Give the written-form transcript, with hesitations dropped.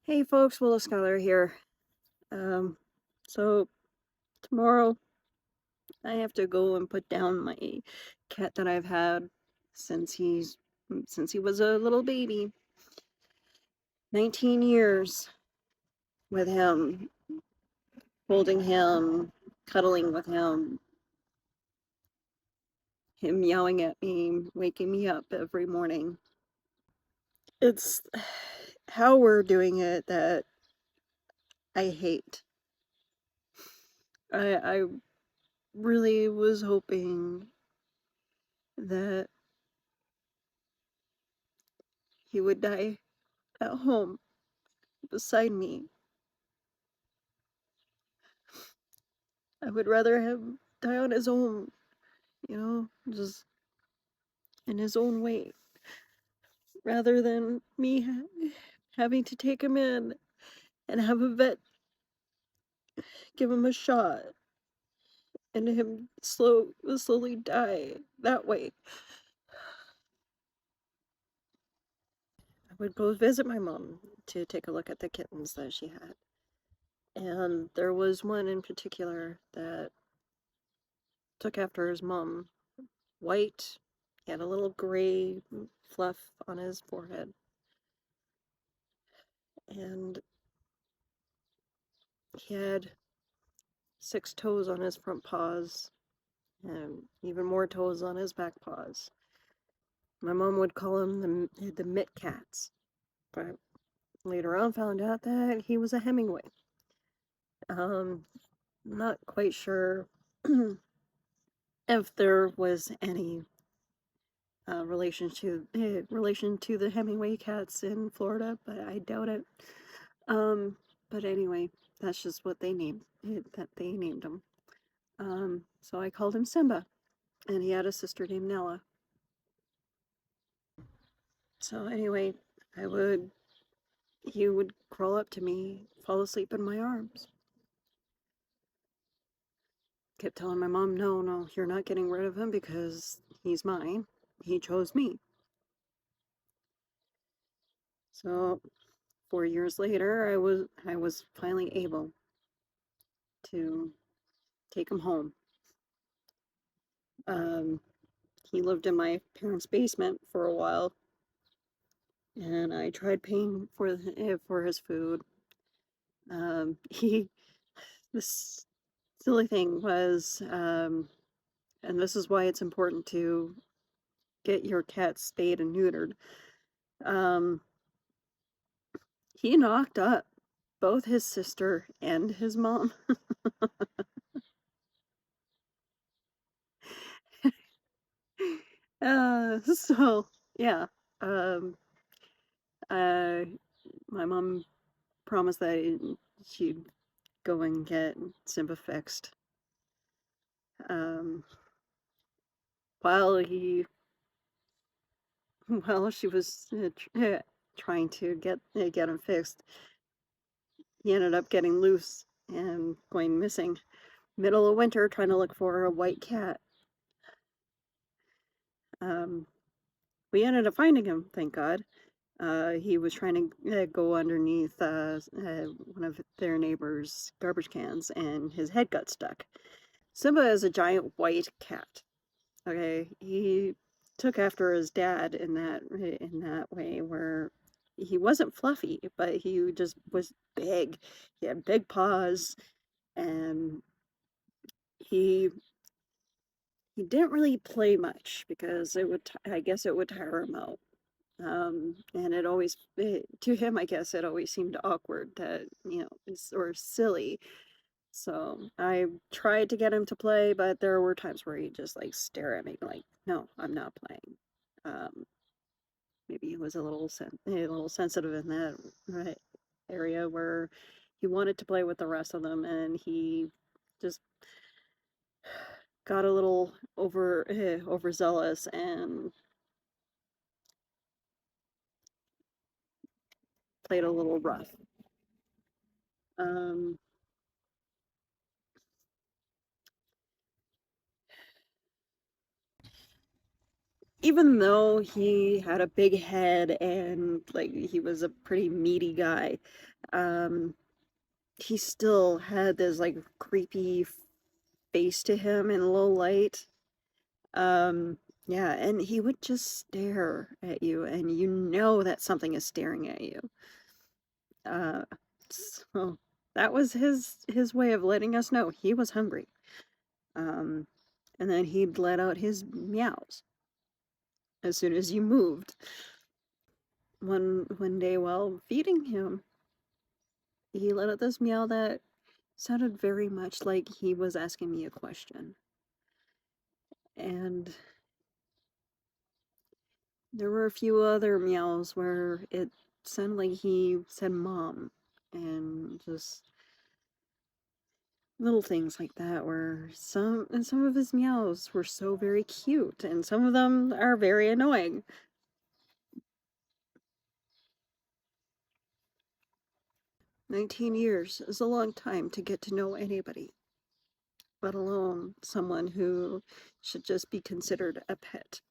Hey folks, Willow Scholar here. Um, so tomorrow I have to go and put down my cat that I've had since he was a little baby. 19 years with him, holding him, cuddling with him yelling at me, waking me up every morning. It's how we're doing it that I hate. I really was hoping that he would die at home beside me. I would rather him die on his own, just in his own way, rather than me having to take him in and have a vet give him a shot and him slowly die that way. I would go visit my mom to take a look at the kittens that she had. And there was one in particular that took after his mom. White, he had a little gray fluff on his forehead. And he had 6 toes on his front paws and even more toes on his back paws. My mom would call him the mitt cats, but later on found out that he was a Hemingway. Not quite sure if there was any relation to the Hemingway cats in Florida, but I doubt it. But anyway, that's just what they named him. So I called him Simba, and he had a sister named Nella. So anyway, he would crawl up to me, fall asleep in my arms. Kept telling my mom, no, no, you're not getting rid of him because he's mine. He chose me. So 4 years later, I was finally able to take him home. Um, he lived in my parents' basement for a while, and I tried paying for his food. He this silly thing was, and this is why it's important to get your cat spayed and neutered. Um, he knocked up both his sister and his mom. So yeah. Um, uh, my mom promised that she'd go and get Simba fixed. Um, while he, while she was trying to get him fixed, he ended up getting loose and going missing. Middle of winter, trying to look for a white cat. Um, we ended up finding him, thank God. He was trying to go underneath one of their neighbors' garbage cans, and his head got stuck. Simba is a giant white cat. Okay, he took after his dad in that way, where he wasn't fluffy, but he just was big. He had big paws, and he he didn't really play much because I guess it would tire him out. And to him, I guess it always seemed awkward that, or silly. So I tried to get him to play, but there were times where he'd just like stare at me like, no, I'm not playing. Um, Maybe he was a little sensitive in that right area where he wanted to play with the rest of them, and he just got a little overzealous and played a little rough. Um, even though he had a big head and like he was a pretty meaty guy, um, he still had this like creepy face to him in low light. Um, yeah, and he would just stare at you, and you know that something is staring at you. Uh, so that was his way of letting us know he was hungry. Um, and then he'd let out his meows as soon as you moved. One day while feeding him, he let out this meow that sounded very much like he was asking me a question. And there were a few other meows where it sounded like he said mom, and just little things like that where some of his meows were so very cute and some of them are very annoying. 19 years is a long time to get to know anybody, let alone someone who should just be considered a pet.